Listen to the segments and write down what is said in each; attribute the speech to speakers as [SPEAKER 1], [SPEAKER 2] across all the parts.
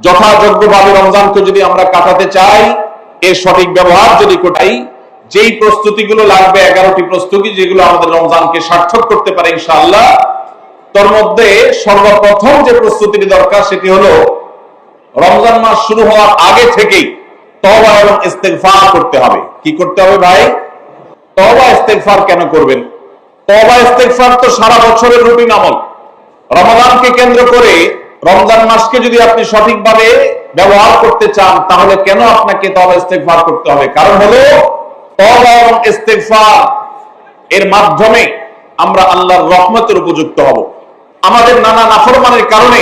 [SPEAKER 1] যথাযোগ্যভাবে রমজানকে যদি আমরা কাটাতে চাই, এর সঠিক ব্যবহার যদি কোটাই, যেই প্রস্তুতিগুলো লাগবে 11টি প্রস্তুতি, যেগুলো আমাদের রমজানকে সার্থক করতে পারে ইনশাআল্লাহ, তার মধ্যে সর্বপ্রথম যে প্রস্তুতিটি দরকার সেটি হলো রমজান মাস শুরু হওয়ার আগে থেকেই তওবা এবং ইস্তেগফার করতে হবে। কি করতে হবে ভাই? তওবা ইস্তেগফার কেন করবেন? তওবা ইস্তেগফার তো সারা বছরের রুটিন আমল। রমজানকে কেন্দ্র করে রমজান মাসকে যদি আপনি সঠিকভাবে ব্যবহার করতে চান, তাহলে কেন আপনাকে তওবা ইস্তেগফার করতে হবে? কারণ হলো তওবা এবং ইস্তেগফার এর মাধ্যমে আমরা আল্লাহর রহমতের উপযুক্ত হব। আমাদের নানা নাফরমানের কারণে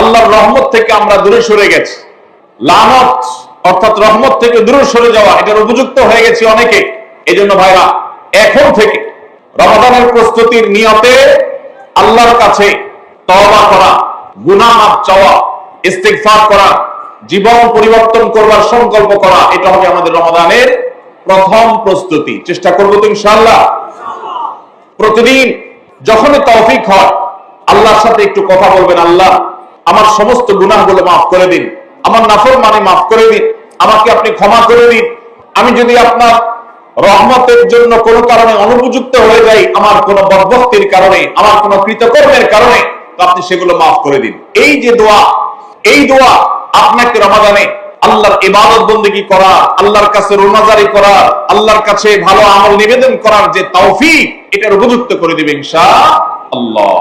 [SPEAKER 1] আল্লাহর রহমত থেকে আমরা দূরে সরে গেছি। লানত অর্থাৎ রহমত থেকে দূরে সরে যাওয়া, এটার উপযুক্ত হয়ে গেছি অনেকে। এজন্য ভাইরা, এখন থেকে রমাদানের প্রস্তুতির নিয়তে আল্লাহর কাছে তওবা করা, গুনাহ মাফ চাওয়া, ইস্তেগফার করা, জীবন পরিবর্তন করবার সংকল্প করা, এটা হবে আমাদের রমাদানের প্রথম প্রস্তুতি। চেষ্টা করব তো ইনশাআল্লাহ। প্রতিদিন যখনই তৌফিক হয় আল্লাহর সাথে একটু কথা বলবেন, আল্লাহ আমার সমস্ত গুনাহগুলো মাফ করে দিন, আমার নাফরমানি মাফ করে দিন, আমাকে আপনি ক্ষমা করে দিন। আমি যদি আপনার রহমতের জন্য কোনো কারণে অনুপযুক্ত হয়ে যাই, আমার কোনো বদভক্তির কারণে, আমার কোনো কৃতকর্মের কারণে, তো আপনি সেগুলো মাফ করে দিন। এই যে দোয়া, এই দোয়া আপনাকে রমাদানে আল্লাহর ইবাদত বন্দেগী করা, আল্লাহর কাছে রোনাজারি করা, আল্লাহর কাছে ভালো আমল নিবেদন করার যে তৌফিক, এটার উপযুক্ত করে দিবে ইনশাআল্লাহ।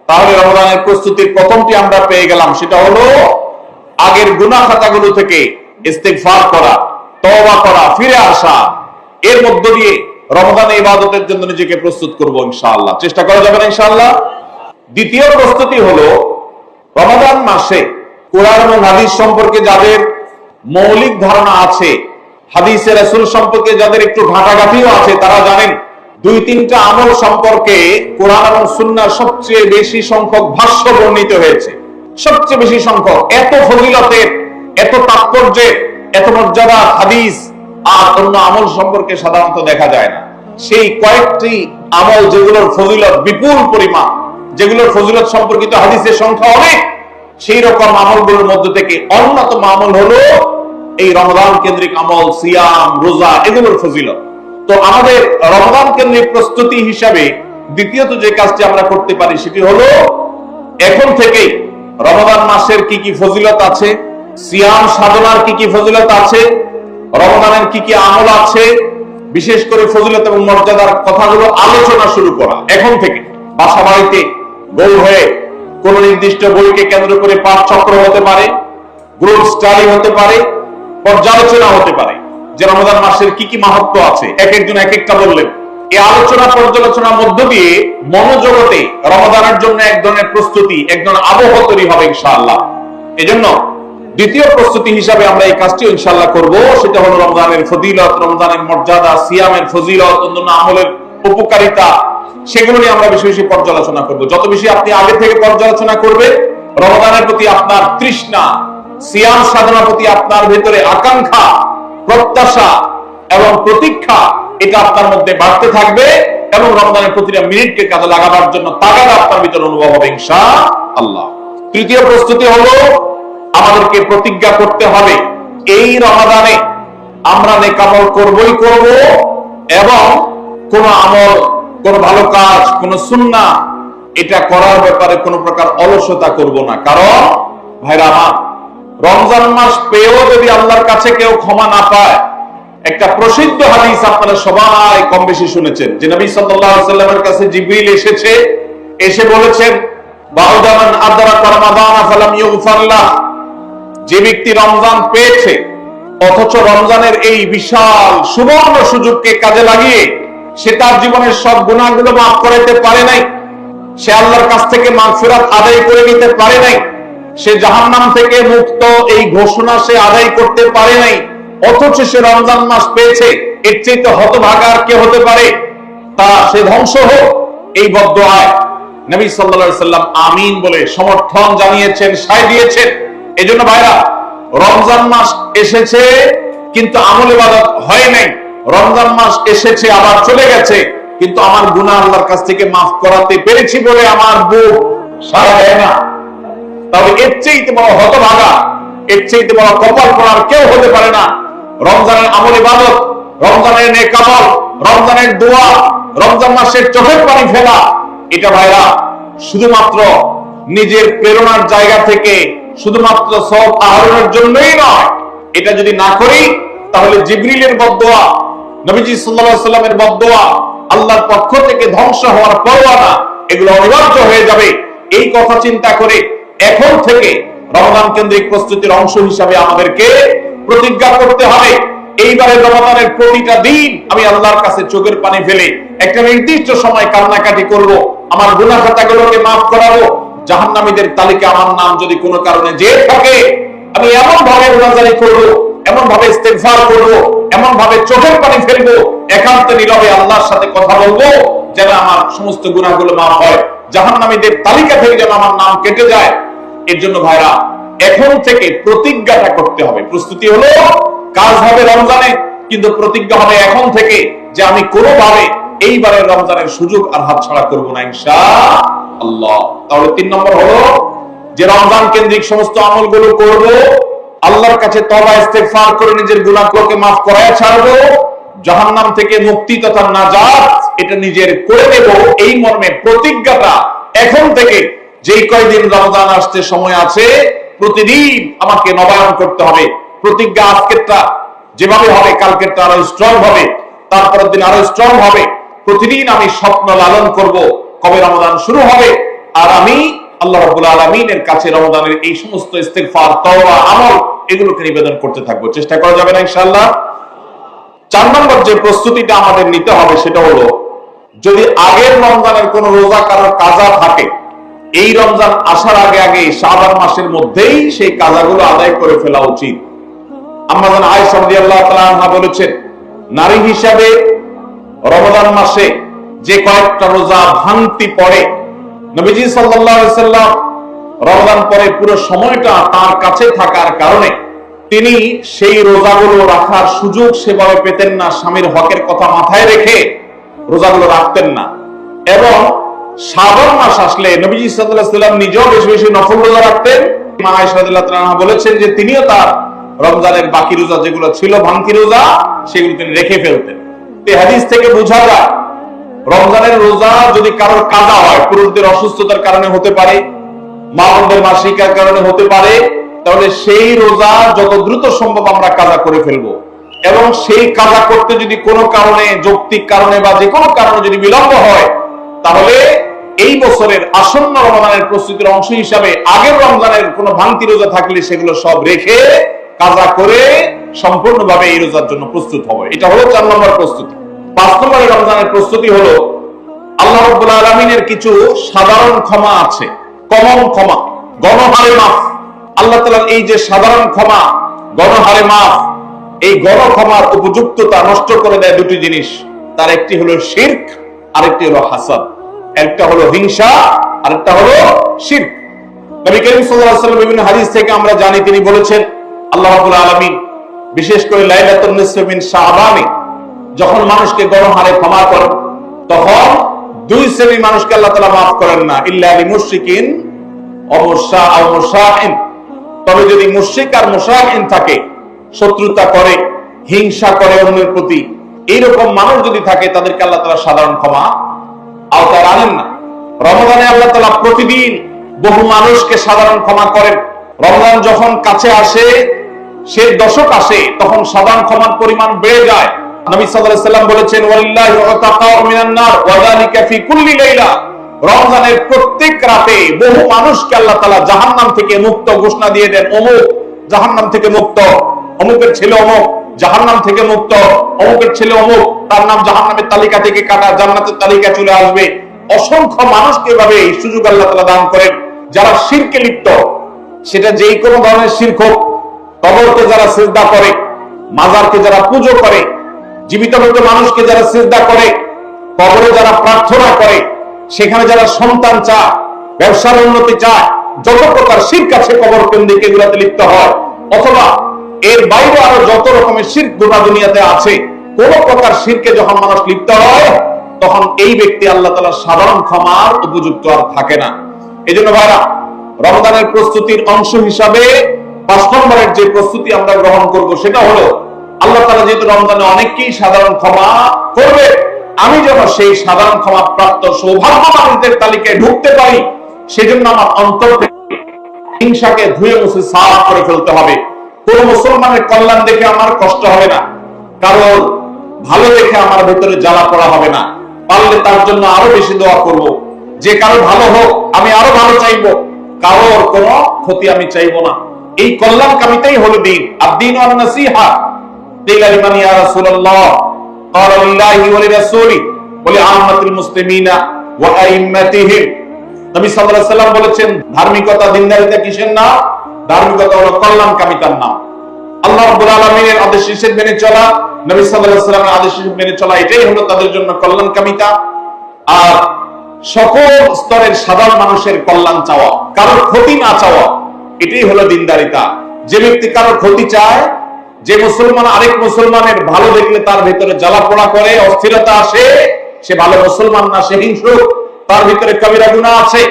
[SPEAKER 1] তাহলে রমজানের প্রস্তুতির প্রথমটি আমরা পেয়ে গেলাম, সেটা হলো আগের গুনাহ খাতাগুলো থেকে ইস্তেগফার করা, তওবা করা, ফিরে আসা। এর মধ্য দিয়ে রমজানে ইবাদতের জন্য নিজেকে প্রস্তুত করব ইনশাআল্লাহ। চেষ্টা করা যাবে না ইনশাআল্লাহ। দ্বিতীয় প্রস্তুতি হলো রমজান মাসে কোরআন এবং হাদিস সম্পর্কে যাদের মৌলিক ধারণা আছে, হাদিসে রাসূল সম্পর্কে যাদের একটু ঘাটাঘাটিও আছে, তারা জানেন 2-3টা আমল সম্পর্কে কোরআন এবং সুন্নাহ সবচেয়ে বেশি সংখ্যক ভাষ্য বর্ণিত হয়েছে। সবচেয়ে বেশি সংখ্যক। এত ফজিলতের, এত তাৎপর্যের, এত মর্যাদা হাদিস আর অন্য আমল সম্পর্কে সাধারণত দেখা যায় না। সেই কয়েকটি আমল যেগুলোর ফজিলত বিপুল পরিমাণ, যেগুলোর ফজিলত সম্পর্কিত হাদিসের সংখ্যা অনেক, সেই রকম আমলগুলোর মধ্যে থেকে অন্যতম আমল হলো এই রমজান কেন্দ্রিক আমল, সিয়াম, রোজা, এগুলোর ফজিলত। তো আমাদের রমজান কেন্দ্রিক প্রস্তুতি হিসাবে দ্বিতীয়ত যে কাজটি আমরা করতে পারি সেটি হলো এখন থেকেই রমজান মাসের কি কি ফজিলত আছে, সিয়াম সাধনার কি কি ফজিলত আছে, রমজানের কি কি আমল আছে, বিশেষ করে ফজিলত এবং মর্যাদার কথাগুলো আলোচনা শুরু করা। এখন থেকে বাসা বাড়িতে গোল হয়ে কোন নির্দিষ্ট বইকে কেন্দ্র করে পাঠ চক্র হতে পারে, গ্রুপ স্টাডি হতে পারে, পর্যালোচনা হতে পারে যে রমজান মাসের কি কি মাহাত্ম্য আছে, এক একজন এক একটা বললেন। এই আলোচনা পর্যালোচনার মধ্য দিয়ে মনোজগতে রমজানের জন্য এক ধরনের প্রস্তুতি, এক ধরনের আবহ তৈরি হবে ইনশাআল্লাহ। এজন্য দ্বিতীয় প্রস্তুতি হিসাবে আমরা এই কাজটি ইনশাআল্লাহ করব, সেটা হলো রমজানের ফজিলত, রমজানের মর্যাদা, সিয়ামের ফজিলত, অন্যান্য আমলের উপকারিতা, সেগুলো নিয়ে আমরা বেশি বেশি পর্যালোচনা করব। যত বেশি আপনি আগে থেকে পর্যালোচনা করবেন, রমজানের প্রতি আপনার তৃষ্ণা, সিয়াম সাধনার প্রতি আপনার ভেতরে আকাঙ্ক্ষা, প্রত্যাশা এবং প্রতীক্ষা, এটা আপনার মধ্যে বাড়তে থাকবে এবং রমজানের প্রতিটা মিনিটকে কাজে লাগাবার জন্য তাগাদা আপনার ভিতরে অনুভব হবে ইনশাআল্লাহ। তৃতীয় প্রস্তুতি হলো আমাদেরকে প্রতিজ্ঞা করতে হবে এই রমাদানে আমরা নেক আমল করবই করব এবং কোন আমল, কোন ভালো কাজ, কোন সুন্নাহ এটা করার ব্যাপারে কোন প্রকার অলসতা করব না। কারণ ভাইরা আমার, রমজান মাস পেয়েও যদি আল্লাহর কাছে কেউ ক্ষমা না পায়, একটা প্রসিদ্ধ হাদিস আপনারা সবাই কম বেশি শুনেছেন যে নবী সাল্লাল্লাহু আলাইহি ওয়াসাল্লামের কাছে জিবরিল এসে বলেছেন, বাউদামান আদরাকা রমাদান ফালাম ইগফার লাহ, যে ব্যক্তি রমজান পেয়েছে অথচ রমজানের এই বিশাল সুবর্ণ সুযোগকে কাজে লাগিয়ে সে তার জীবনের সব গুনাহগুলো মাফ করতে পারে নাই, সে আল্লাহর কাছ থেকে মাগফিরাত আদায় করে নিতে পারে নাই, সে জাহান্নাম থেকে মুক্ত এই ঘোষণা সে আদায় করতে পারে নাই, অথচ সে রমজান মাস পেয়েছে, এর চেয়ে হতভাগা আর কে হতে পারে? তা সে ধ্বংস হোক, এই বদদুআয় নবী সাল্লাল্লাহু আলাইহি সাল্লাম আমিন বলে সমর্থন জানিয়েছেন, সায় দিয়েছেন। এজন্য ভাইরা, রমজান মাস এসেছে কিন্তু আমল ইবাদত হয় নাই, রমজান মাস এসেছে আবার চলে গেছে কিন্তু আমার গুনাহ আল্লাহর কাছ থেকে মাফ করাতে পেরেছি বলে আমার বুক সাড়া দেয় না, তাহলে এর চেয়ে বড় হতভাগা এর চাইতে বড় কপাল করার কেউ হতে পারে না। রমজানের আমল ইবাদত, রমজানের নেক আমল, রমজানের দোয়া, রমজান মাসের চোখের পানি ফেলা, এটা ভাইরা শুধুমাত্র নিজের প্রেরণার জায়গা থেকে শুধুমাত্র সওয়াব আহরণের জন্যই নয়। এটা যদি না করি তাহলে জিবরিলের বদদোয়া, নবীজি সাল্লাল্লাহু আলাইহি ওয়াসাল্লামের বদদোয়া, আল্লাহর পক্ষ থেকে ধ্বংস হওয়ার পরোয়ানা, এগুলো অনিবার্য হয়ে যাবে। এই কথা চিন্তা করে এখন থেকে রমজান কেন্দ্রিক প্রস্তুতির অংশ হিসাবে আমাদেরকে প্রতিজ্ঞা করতে হবে, এইবারে রমজানের প্রতিটা দিন আমি আল্লাহর কাছে চোখের পানি ফেলে একটা নির্দিষ্ট সময় কান্নাকাটি করব, আমার গুনাহ খাতাগুলোকে মাফ করাবো, জাহান্নামীদের তালিকা আমার নাম যদি কোনো কারণে যে থাকে আমি এমন ভাবে গুনাহগারি করব, এমন ভাবে ইস্তেগফার করব, এমন ভাবে চোখের পানি ফেলবো, একান্তে নীরবে আল্লাহর সাথে কথা বলবো যেন আমার সমস্ত গুনাহগুলো মাফ হয়, জাহান্নামীদের তালিকা থেকে যেন আমার নাম কেটে যায়। এর জন্য ভাইরা এখন থেকে প্রতিজ্ঞাটা করতে হবে। প্রস্তুতি হলো কাজ হবে রমজানে, কিন্তু প্রতিজ্ঞা হবে এখন থেকে যে আমি কোনোভাবে এইবারের রমজানের সুযোগ আর হাতছাড়া করব না ইনশাআল্লাহ। তাহলে 3 নম্বর হলো যে রমজান কেন্দ্রিক সমস্ত আমলগুলো করব, আল্লাহর কাছে তওবা ইস্তেগফার করে নিজের গুনাহগুলোকে মাফ করায় ছাড়বো, জাহান্নাম থেকে মুক্তি তথা নাজাত এটা নিজের করে নেব, এই মর্মে প্রতিজ্ঞাটা এখন থেকে যেই কয়দিন রমজান আসতে সময় আছে প্রতিদিন আমাকে নবায়ন করতে হবে। প্রতিজ্ঞা আজকেরটা যেভাবে হবে কালকেরটা আরো স্ট্রং হবে, তারপরের দিন আরো স্ট্রং হবে। প্রতিদিন আমি স্বপ্ন লালন করব কবে রমজান শুরু হবে, আর আমি আল্লাহ রাব্বুল আলামিনের কাছে রমজানের এই সমস্ত ইস্তেগফার, তওবা, আমল এগুলোকে নিবেদন করতে থাকবো। চেষ্টা করা যাবে না ইনশাআল্লাহ। 4 নম্বর যে প্রস্তুতিটা আমাদের নিতে হবে সেটা হলো যদি আগের রমজানের কোন রোজা কারোর কাজা থাকে, এই রমজান আসার আগে আগে শাবান মাসের মধ্যেই সেই কাজাগুলো আদায় করে ফেলা উচিত। আম্মা জান আয়েশা রাদিয়াল্লাহু তাআলা আনহা বলেছেন, নারী হিসাবে রমজান মাসে যে কয়েকটা রোজা ভাঙতি পড়ে, নবীজি সাল্লাল্লাহু আলাইহি সাল্লাম রমজান পরে পুরো সময়টা তার কাছে থাকার কারণে তিনি সেই রোজাগুলো রাখার সুযোগ সেভাবে পেতেন না। স্বামীর হকের কথা মাথায় রেখে রোজাগুলো রাখতেন না, এবং শাবান মাস আসলে নবীজি সাল্লাল্লাহু আলাইহি সাল্লাম নিজেও বেশি বেশি নফল রোজা রাখতেন। মা আয়েশা রাদিয়াল্লাহু তাআলা বলেছেন যে তিনিও তার রমজানের বাকি রোজা যেগুলো ছিল ভাঙতি রোজা সেগুলো তিনি রেখে ফেলতেন। এই হাদিস থেকে বোঝা যায় রমজানের রোজা যদি কারোর কাজা হয়, পুরুষদের অসুস্থতার কারণে হতে পারে, মা বোনদের মাসিকার কারণে হতে পারে, তাহলে সেই রোজা যত দ্রুত সম্ভব আমরা কাজা করে ফেলবো। এবং সেই কাজা করতে যদি কোনো কারণে, যৌক্তিক কারণে বা যে কোনো কারণে যদি বিলম্ব হয়, তাহলে এই বছরের আসন্ন রমজানের প্রস্তুতির অংশ হিসাবে আগের রমজানের কোনো ভাঙতি রোজা থাকলে সেগুলো সব রেখে কাজা করে সম্পূর্ণভাবে এই রোজার জন্য প্রস্তুত হবে। এটা হলো 4 নম্বর প্রস্তুতি। 5 নম্বর রমজানের প্রস্তুতি হলো আল্লাহ রাব্বুল আলামিনের কিছু সাধারণ ক্ষমা আছে, কমন ক্ষমা, গণহারে মাফ। আল্লাহ তাআলার এই যে সাধারণ ক্ষমা, গণহারে মাফ, এই গণ ক্ষমার উপযুক্ততা নষ্ট করে দেয় দুটি জিনিস। তার একটি হলো শিরক, আরেকটি হলো হাসাদ। একটা হলো হিংসা, আরেকটা হলো শিরক। নবী করিম সাল্লাল্লাহু আলাইহি ওয়াসাল্লাম বিভিন্ন হাদিস থেকে আমরা জানি তিনি বলেছেন, আল্লাহ রাব্বুল আলামিন বিশেষ করে লাইলাতুন নিসফি মিন শাবানে যখন মানুষকে গণহারে ক্ষমা করেন, তখন 2 শ্রেণীর মানুষকে আল্লাহ তাআলা মাফ করেন না, ইল্লা লিল মুশরিকিন ওয়া মুশাহিন। তবে যদি মুশরিক আর মুশাহিন থাকে, শত্রুতা করে, হিংসা করে অন্যের প্রতি, এইরকম মানুষ যদি থাকে তাদেরকে আল্লাহ তাআলা সাধারণ ক্ষমা আওতায় আনেন না। রমজানে আল্লাহ তাআলা প্রতিদিন বহু মানুষকে সাধারণ ক্ষমা করেন। রমজান যখন কাছে আসে, সে দশক আসে, তখন সাধারণ ক্ষমার পরিমাণ বেড়ে যায়। নবী সাল্লাল্লাহু আলাইহি ওয়াসাল্লাম বলেছেন, ওয়ালিল্লাহি উতাকাউ মিনান নার ওয়া যালিকা ফি কুল্লি লাইলা। রমজানের প্রত্যেক রাতে বহু মানুষকে আল্লাহ তাআলা জাহান্নাম থেকে মুক্ত ঘোষণা দিয়ে দেন, অমুক জাহান্নাম থেকে মুক্ত, অমুকের ছেলে অমুক জাহান্নাম থেকে মুক্ত, অমুকের ছেলে অমুক, তার নাম জাহান্নামের তালিকা থেকে কাটা, জান্নাতের তালিকা চলে আসবে। অসংখ্য মানুষকে এভাবে এই সুযোগ আল্লাহ তাআলা দান করেন। যারা শিরকে লিপ্ত, সেটা যেই কোনো ধরনের শিরক হোক, কবরকে যারা সিজদা করে, মাজারকে যারা পূজা করে, জীবিত মৃত মানুষকে যারা সিজদা করে, কবরে যারা প্রার্থনা করে, সেখানে যারা সন্তান চায়, ব্যবসার উন্নতি চায়, যত প্রকার শিরক আছে কবর কেন্দ্রিক এগুলাতে লিপ্ত হয়, অথবা এর বাইরে আরো যত রকমের শিরক গোটা দুনিয়াতে আছে, কোন প্রকার শিরকে যখন মানুষ লিপ্ত হয়, তখন এই ব্যক্তি আল্লাহ তাআলার সাধারণ ক্ষমার উপযুক্ত আর থাকে না। এজন্য ভাইরা, রমজানের প্রস্তুতির অংশ হিসাবে 5 নম্বরের যে প্রস্তুতি আমরা গ্রহণ করব সেটা হলো আল্লাহ তাআলা যেহেতু রমজানে অনেককেই সাধারণ ক্ষমা করবে, আমি যেন সেই সাধারণ ক্ষমা প্রাপ্ত সৌভাগ্য মানুষদের তালিকায় ঢুকতে পারি, সেজন্য আমার অন্তর থেকে হিংসাকে ধুয়ে মুছে সাফ করে ফেলতে হবে। কোন মুসলমানের কল্যাণ দেখে আমার কষ্ট হবে না, কারোর ভালো দেখে আমার ভেতরে জ্বালা পড়া হবে না। পারলে তার জন্য আরো বেশি দোয়া করব, যে কারো ভালো হোক আমি আরো ভালো চাইবো, কারোর কোনো ক্ষতি আমি চাইবো না। এই কল্যাণকামিতাই হলো দ্বীন। আদ-দীন ওয়ান নাসিহা। কিলা লিমান ইয়া রাসূলুল্লাহ? ক্বালা লিল্লাহি ওয়া লিরাসূলিহি ওয়া লিআম্মাতিল মুসলিমিনা ওয়া আইম্মাতিহিম। নবী সাল্লাল্লাহু আলাইহি ওয়াসাল্লাম বলেছেন, ধার্মিকতা, দিনদারিতা কিসের নাম? ধার্মিকতা হলো কল্যাণকামিতার নাম। আল্লাহ রাব্বুল আলামিনের আদেশ নিষেধ মেনে চলা, নবী সাল্লাল্লাহু আলাইহি ওয়াসাল্লামের আদেশ নিষেধ মেনে চলা, এটাই হলো তাদের জন্য কল্যাণকামিতা। আর সকল স্তরের সাধারণ মানুষের কল্যাণ চাওয়া, কারোর ক্ষতি না চাওয়া, এটাই হলো দিনদারিতা। যে ব্যক্তি কারোর ক্ষতি চায়, যে মুসলমান আরেক মুসলমানের ভালো দেখলে তার ভিতরে জ্বালা পোড়া করে, অস্থিরতা আসে, সে ভালো মুসলমান না, সে হিংস্র, তার ভিতরে কবিরা গুনাহ আছে।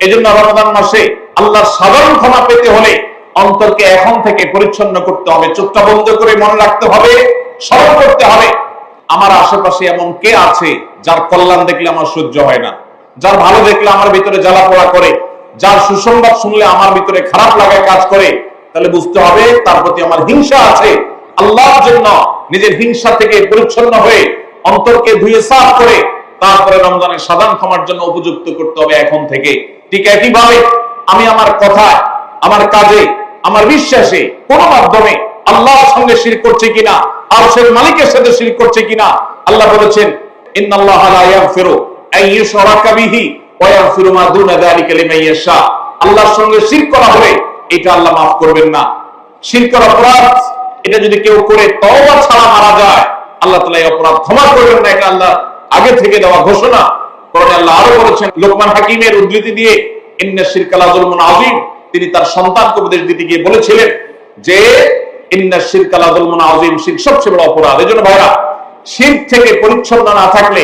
[SPEAKER 1] এজন্য রমজান মাসে আল্লাহর সাধারণ ক্ষমা পেতে হলে অন্তরকে এখন থেকে পরিচ্ছন্ন করতে হবে, চোখটা বন্ধ করে মনে রাখতে হবে, স্মরণ করতে হবে আমার আশেপাশে এমন কে আছে যার কল্যাণ দেখলে আমার সহ্য হয় না, যার ভালো দেখলে আমার ভিতরে জ্বালা পোড়া করে, যার সুসংবাদ শুনলে আমার ভিতরে খারাপ লাগায় কাজ করে। তাহলে বুঝতে হবে তার প্রতি আমার হিংসা আছে। আল্লাহর জন্য নিজের হিংসা থেকে পরিচ্ছন্ন হয়ে অন্তরকে ধুয়ে সাফ করে তারপরে রমজানের সাধারণ ক্ষমার জন্য উপযুক্ত করতে হবে এখন থেকে। ঠিক একইভাবে আমি আমার কথায়, আমার কাজে, আমার বিশ্বাসে কোন মাধ্যমে আল্লাহর সঙ্গে শিরক করছে কিনা, আরশের মালিকের সাথে শিরক করছে কিনা, আল্লাহ বলেছেন, ইন্নাল্লাহা লা ইয়াগফিরু আন ইউশরাকা বিহি ওয়া ইয়াগফিরু মা দুনা যালিকা লিমান ইয়াশা। আল্লাহর সঙ্গে শিরক করা হলে এটা আল্লাহ মাফ করবেন না। শিরকের অপরাধ এটা যদি কেউ করে তওবা ছাড়া মারা যায়, আল্লাহ তাআলা এই অপরাধ ক্ষমা করবেন না। এটা আল্লাহ আগে থেকে দেওয়া ঘোষণা। কোরআনে আল্লাহ আরো বলেছেন, লোকমান হাকিমের উদ্ধৃতি দিয়ে, ইন্না শিরকা লা যুলমুন আযীম, তিনি তার সন্তানকে উপদেশ দিতে গিয়ে বলেছিলেন যে ইন্না শিরকা লা যুলমুন আযীম, শিরক সবচেয়ে বড় অপরাধ। এজন্য ভাইরা, শিরক থেকে পরিচ্ছন্ন না থাকলে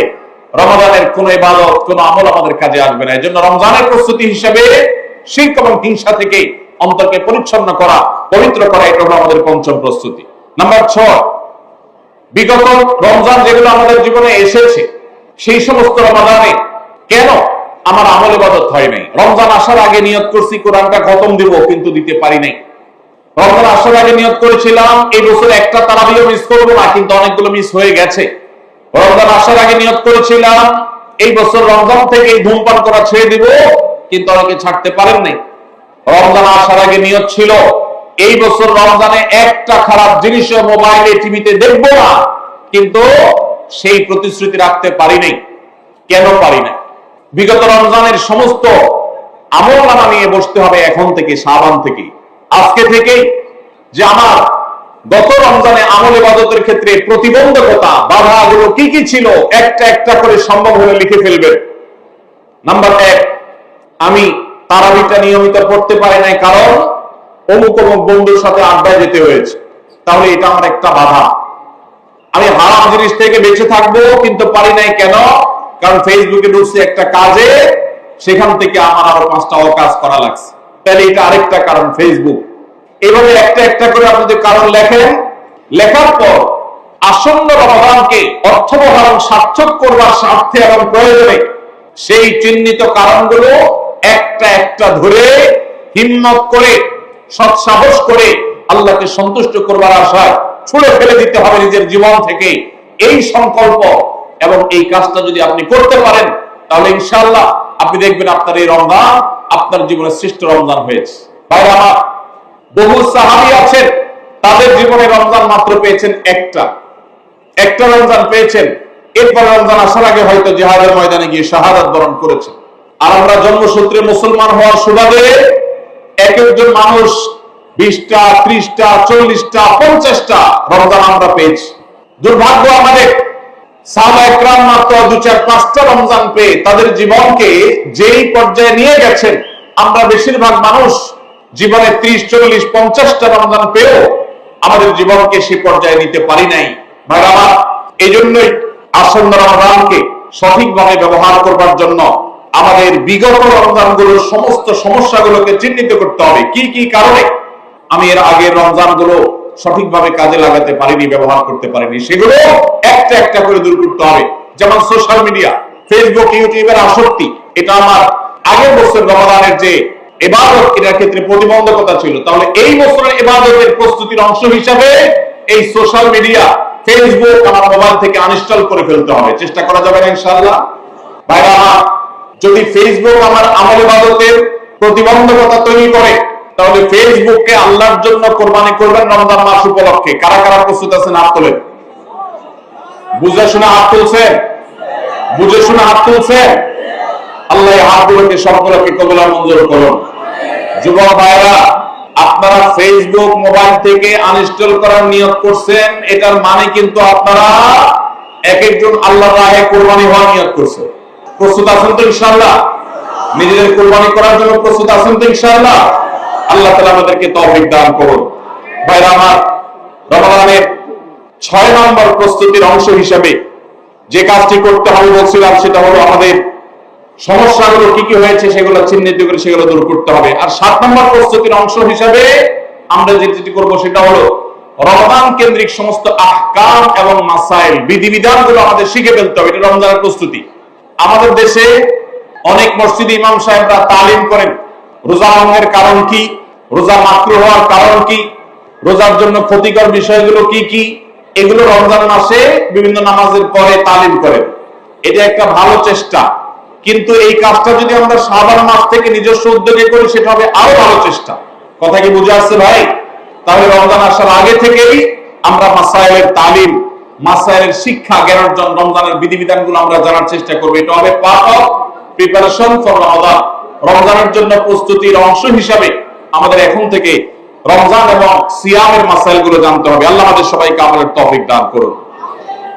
[SPEAKER 1] রমাদানের কোন ইবাদত, কোন আমল আমাদের কাজে আসবে না। এজন্য রমজানের প্রস্তুতি হিসেবে শিরক এবং হিংসা থেকে অন্তরকে পরিচ্ছন্ন করা, পবিত্র করা, এটা হলো আমাদের পঞ্চম প্রস্তুতি। নাম্বার 6, বিগত রমজান যেগুলো আমাদের জীবনে এসেছে, সেই সমস্ত রমাদানে কেন আমার আমল ইবাদত হয় নাই? রমজান আসার আগে নিয়ত করছি কোরআনটা খতম দিব, কিন্তু দিতে পারি নাই। রমজান আসার আগে নিয়ত করেছিলাম এই বছর একটা তারাবিও মিস করব না, কিন্তু অনেকগুলো মিস হয়ে গেছে। রমজান আসার আগে নিয়ত করেছিলাম এই বছর রমজান থেকে ধূমপান করা ছেড়ে দিব, কিন্তু অনেকে ছাড়তে পারেন নাই। রমজান আসার আগে নিয়ত ছিল এই বছর রমজানে একটা খারাপ জিনিসও মোবাইলে, টিভিতে দেখবো না, কিন্তু সেই প্রতিশ্রুতি রাখতে পারি নাই। কেন পারি না? বিগত রমজানের সমস্ত আমলনামা নিয়ে বসতে হবে এখন থেকে, শাবান থেকে, আজকে থেকেই, যে আমার গত রমজানে আমল ইবাদতের ক্ষেত্রে প্রতিবন্ধকতা, বাধাগুলো কি কি ছিল, একটা একটা করে সম্ভব হলে লিখে ফেলবেন। নাম্বার 1, আমি তারাবিটা নিয়মিত পড়তে পারি নাই, কারণ অমুক অমুক বন্ধুর সাথে আড্ডায় যেতে হয়েছে, তাহলে এটা আমার একটা বাধা। আমি হারাম জিনিস থেকে বেঁচে থাকবো, কিন্তু পারি নাই। কেন? কারণ ফেসবুকে ঢুকছে একটা কাজে, সেখান থেকে আমার আরো 5টা অকাজ করা লাগছে। তাহলে এটা আরেকটা কারণ, ফেসবুক। এইভাবে একটা একটা করে আপনি যদি কারণ লেখেন, লেখার পর আসন্ন রমজানকে অর্থবহ এবং সার্থক করবার স্বার্থে এবং প্রয়োজনে সেই চিহ্নিত কারণগুলো একটা একটা ধরে হিম্মত করে, সৎসাহস করে আল্লাহকে সন্তুষ্ট করবার আশায় ছুড়ে ফেলে দিতে হবে নিজের জীবন থেকে। এই সংকল্প এবং এই কাজটা যদি আপনি করতে পারেন, তাহলে ইনশাআল্লাহ আপনি দেখবেন আপনার এই রমজান আপনার জীবনের শ্রেষ্ঠ রমজান হয়েছে। ভাই আমার, বহু সাহাবী আছেন, তাদের জীবনে রমজান মাত্র পেয়েছেন একটা রমজান পেয়েছেন। এরপর রমজান আসার আগে হয়তো জিহাদের ময়দানে গিয়ে শাহাদাত বরণ করেছেন। আর আমরা জন্মসূত্রে মুসলমান হওয়ার সুবাদে এক একজন মানুষ 20টা, 30টা, 40টা, 50টা রমজান আমরা পেয়েছি। দুর্ভাগ্য আমাদের, সাহাবা একরাম মাত্র 2, 4, 5টা রমজান পেয়ে তাদের জীবনকে যেই পর্যায়ে নিয়ে গেছেন, আমরা বেশিরভাগ মানুষ জীবনে 30, 40, 50টা রমজান পেয়েও আমাদের জীবনকে সেই পর্যায়ে নিতে পারি নাই। ভাইরা আমার, এই জন্যই আসন্ন রমজানকে সঠিকভাবে ব্যবহার করবার জন্য আমাদের বিগত রমজানগুলোর সমস্ত সমস্যাগুলোকে চিহ্নিত করতে হবে। কি কি কারণে আমি এর আগের রমজান গুলো সঠিকভাবে কাজে লাগাতে পারিনি, ব্যবহার করতে পারিনি, সেগুলো একটা একটা করে দূর করতে হবে। যেমন সোশ্যাল মিডিয়া, ফেসবুক, ইউটিউবের আসক্তি, এটা আমার আগের বছর রমাদানের যে ইবাদত, এটার ক্ষেত্রে প্রতিবন্ধকতা ছিল। তাহলে এই বছরের ইবাদতের প্রস্তুতির অংশ হিসাবে এই সোশ্যাল মিডিয়া, ফেসবুক আমার মোবাইল থেকে আনইনস্টল করে ফেলতে হবে। চেষ্টা করা যাবে না ইনশাআল্লাহ? ভাইরা আমার, যদি ফেসবুক আমার আমল ইবাদতের প্রতিবন্ধকতা তৈরি করে, তাহলে ফেসবুককে আল্লাহর জন্য কোরবানি করবেন রমজান মাস উপলক্ষে। কারা কারা প্রস্তুত আছেন হাত তোলেন। বুঝে শুনে হাত তুলছেন? বুঝে শুনে হাত তুলছেন? আল্লাহ হাতগুলোকে সবগুলোকে কবুল আর মঞ্জুর করুন। যুবক ভাইরা, আপনারা ফেসবুক মোবাইল থেকে আনইনস্টল করার নিয়ত করছেন, এটার মানে কিন্তু আপনারা এক একজন আল্লাহর রাহে কোরবানি হওয়ার নিয়ত করছেন। প্রস্তুত আছেন তো ইনশাআল্লাহ? নিজেদের কোরবানি করার জন্য প্রস্তুত আছেন তো ইনশাআল্লাহ? আল্লাহ তাআলা আমাদেরকে তৌফিক দান করুন। ভাইরা আমার, রমাদানের 6 নম্বর প্রস্তুতির অংশ হিসেবে যে কাজটি করতে হবে বলছিলাম, সেটা হলো আমাদের সমস্যাগুলো কি কি হয়েছে সেগুলো চিহ্নিত করে সেগুলো দূর করতে হবে। আর 7 নম্বর প্রস্তুতির অংশ হিসেবে আমরা যেটি করব সেটা হলো রমজান কেন্দ্রিক সমস্ত আহকাম এবং মাসাইল, বিধিবিধানগুলো আমাদের শিখে ফেলতে হবে। এটা রমজানের প্রস্তুতি। আমাদের দেশে অনেক মসজিদে ইমাম সাহেবরা তালিম করেন রোজা ভঙ্গের কারণ কি, রোজা মাকরুহ হওয়ার কারণ কি, রোজার জন্য ক্ষতিকর বিষয়গুলো কি কি, এগুলো রমজান মাসে বিভিন্ন নামাজের পরে তালিম করেন। এটা একটা ভালো চেষ্টা, কিন্তু এই কাজটা যদি আমরা শাবান মাস থেকে নিজস্ব উদ্যোগে করি, সেটা হবে আরো ভালো চেষ্টা। কথা কি বুঝে আসছে ভাই? তাহলে রমজান আসার আগে থেকেই আমরা মাসাইলের তালিম, মাসাইলের শিক্ষা, জ্ঞান অর্জন, রমজানের বিধিবিধানগুলো আমরা জানার চেষ্টা করব। এটা হবে পার্ট অফ প্রিপারেশন ফর রমাদান। রমজানের জন্য প্রস্তুতির অংশ হিসাবে আমাদের এখন থেকে রমজান এবং সিয়ামের মাসাইলগুলো জানতে হবে। আল্লাহ আমাদের সবাইকে আমলের তৌফিক দান করুন।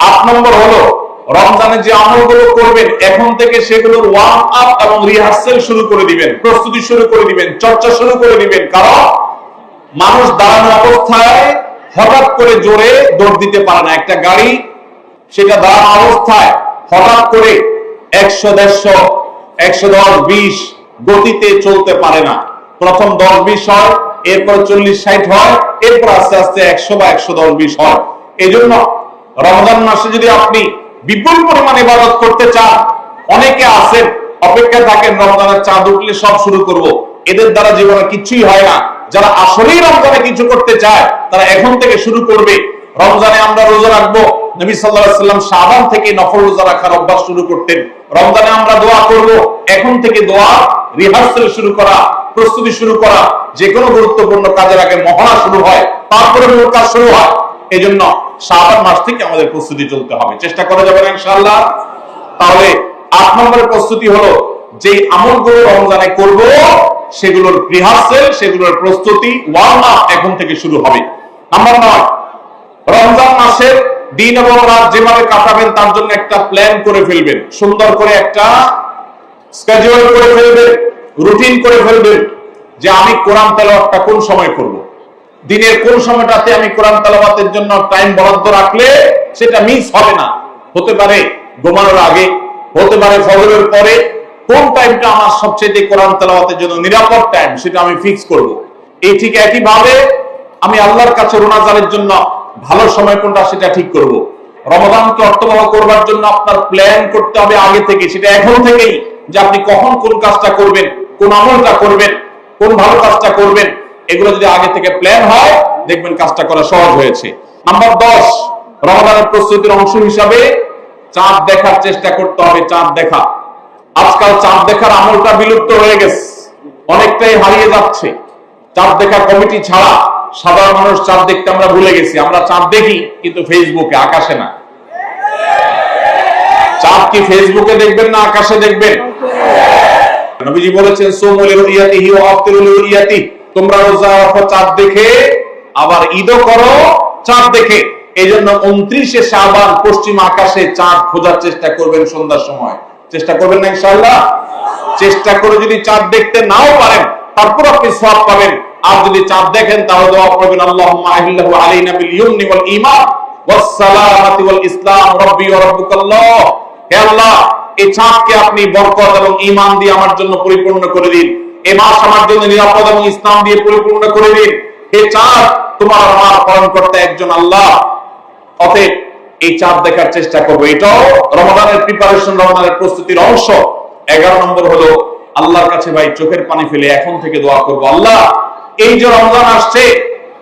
[SPEAKER 1] 8 নম্বর হলো রমজানে যে আমলগুলো করবেন এখন থেকে সেগুলোর ওয়ার্ম আপ এবং রিহার্সাল শুরু করে দিবেন, প্রস্তুতি শুরু করে দিবেন, চর্চা শুরু করে দিবেন। কারণ মানুষ দাঁড়ানো অবস্থায় হঠাৎ করে জোরে দৌড় দিতে পারে না। একটা গাড়ি সেটা দাঁড়ানো অবস্থায় হঠাৎ করে 100, 150, 110, 20 গতিতে চলতে পারে না। প্রথম 10, 20 হয়, এরপর 40, 60 হয়, এরপর আস্তে আস্তে 100 বা 110, 20 হয়। এই জন্য রমজান মাসে যদি আপনি বিপুল পরিমাণে ইবাদত করতে চান, অনেকে আছেন অপেক্ষা থাকেন রমজানের চাঁদ উঠলে সব শুরু করব। এদের দ্বারা জীবনে কিছুই হয় না। যারা আসলেই রমজানে কিছু করতে চায় তারা এখন থেকে শুরু করবে। রমজানে আমরা রোজা রাখবো, নবী সাল্লাল্লাহু আলাইহি ওয়াসাল্লাম শাবান থেকে নফল রোজা রাখার অভ্যাস শুরু করতেন। রমজানে আমরা দোয়া করব, এখন থেকে দোয়া রিহার্সাল শুরু করা, প্রস্তুতি শুরু করা। যে কোনো গুরুত্বপূর্ণ কাজের আগে মহড়া শুরু হয়, তারপরে মূল কাজ শুরু হয়। এই জন্য শাবান মাস থেকে আমাদের প্রস্তুতি চলতে হবে। চেষ্টা করা যাবে না ইনশাআল্লাহ? তাহলে 8 নম্বরের প্রস্তুতি হলো যে আমলগুলো রমজানে করব সেগুলোর রিহার্সাল, সেগুলোর প্রস্তুতি, ওয়ার্ম আপ এখন থেকে শুরু হবে। নাম্বার 9, রমজান মাসের দিন এবং রাত যেভাবে কাটাবেন তার জন্য একটা প্ল্যান করে ফেলবেন। সুন্দর করে একটা স্কেডিউল করে ফেলবেন, রুটিন করে ফেলবেন যে আমি কোরআন তেলাওয়াতটা কোন সময় করব। দিনের কোন সময়টাতে আমি কোরআন তেলাওয়াতের জন্য টাইম বরাদ্দ রাখলে সেটা মিস হবে না। হতে পারে ঘুমানোর আগে, হতে পারে ফজরের পরে। কোন টাইমটা আমার সবচেয়ে কোরআন তেলাওয়াতের জন্য নিরাপদ টাইম, সেটা আমি ফিক্স করব। এই ঠিক একই ভাবে আমি আল্লাহর কাছে রোনাজানের জন্য ভালো সময় কোনটা সেটা ঠিক করব। রমাদানকে অর্থবহ করবার জন্য আপনার প্ল্যান করতে হবে আগে থেকে, সেটা এখন থেকেই, যে আপনি কখন কোন কাজটা করবেন, কোন আমলটা করবেন, কোন ভালো কাজটা করবেন। এগুলো যদি আগে থেকে প্ল্যান হয়, দেখবেন কাজটা করা সহজ হয়েছে। নাম্বার 10, রমাদানের প্রস্তুতির অংশ হিসাবে চাঁদ দেখার চেষ্টা করতে হবে। চাঁদ দেখা, আজকাল চাঁদ দেখার আমলটা বিলুপ্ত হয়ে গেছে, অনেকটাই হারিয়ে যাচ্ছে। চাঁদ দেখা কমিটি ছাড়া সাধারণ মানুষ চাঁদ দেখতে আমরা ভুলে গেছি। আমরা চাঁদ দেখি কিন্তু ফেসবুকে, আকাশে না। চাঁদ কি ফেসবুকে দেখবেন না আকাশে দেখবেন? নবীজি বলেছেন সুমু লিরুইয়াতিহি ওয়া আফতিরু লিরুইয়াতিহি, তোমরা রোজা রাখো চাঁদ দেখে, আবার ঈদও করো চাঁদ দেখে। এই জন্য 29শে শাবান পশ্চিম আকাশে চাঁদ খোঁজার চেষ্টা করবেন সন্ধ্যার সময়। চেষ্টা করবেন না ইনশাআল্লাহ? চেষ্টা করে যদি চাঁদ দেখতে নাও পারেন তারপর আপনি সওয়াব পাবেন। আর যদি চাঁদ দেখেন তাহলে দোয়া করবেন আল্লাহুম্মা আহিল্লাহু আলাইনা বিল ইয়ুমনি ওয়াল ঈমান ওয়াস সালামাতি ওয়াল ইসলাম রাব্বি ওয়া রাব্বুকাল্লাহ। হে আল্লাহ, এই চাঁদকে আপনি বরকত এবং ঈমান দিয়ে আমার জন্য পরিপূর্ণ করে দিন। এই মাস আমার জন্য নিরাপদ এবং ইসলাম দিয়ে পরিপূর্ণ করে দিন। এই চাঁদ তোমার আমার পালন করতে একজন আল্লাহ। অতএব এই চাঁদ দেখার চেষ্টা করবো, এটাও রমাদানের প্রিপারেশন, রমাদানের প্রস্তুতির অংশ। 11 নম্বর হলো আল্লাহর কাছে ভাই চোখের পানি ফেলে এখন থেকে দোয়া করবো, আল্লাহ এই যে রমজান আসছে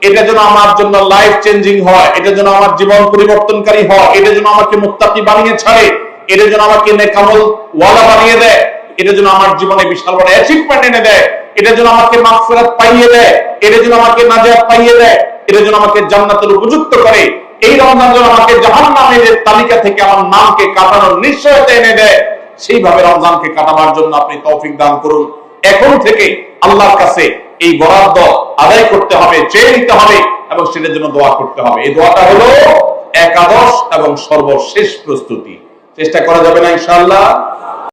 [SPEAKER 1] এটা যেন আমার জন্য লাইফ চেঞ্জিং হয়, এটা যেন আমার জীবন পরিবর্তনকারী হয়, এটা যেন আমাকে মুত্তাকি বানিয়ে ছাড়ে, এটা যেন আমাকে নেকামল ওয়ালা বানিয়ে দেয়, এটা যেন আমার জীবনে বিশাল বড় অ্যাচিভমেন্ট এনে দেয়, এটা যেন আমাকে মাগফিরাত পাইয়ে দেয়, এটা যেন আমাকে নাজাত পাইয়ে দেয়, এটা যেন আমাকে জান্নাতের উপযুক্ত করে। এই রমজান যেন আমাকে জাহান্নামের তালিকা থেকে আমার নামকে কাটানোর নিশ্চয়তা এনে দেয়। সেইভাবে রমজানকে কাটাবার জন্য আপনি তৌফিক দান করুন। এখন থেকে আল্লাহর কাছে এই বরাদ্দ আদায় করতে হবে, চেয়ে নিতে হবে এবং সেটার জন্য দোয়া করতে হবে। এই দোয়াটা হলো একাদশ এবং সর্বশেষ প্রস্তুতি। চেষ্টা করা যাবে না ইনশাআল্লাহ?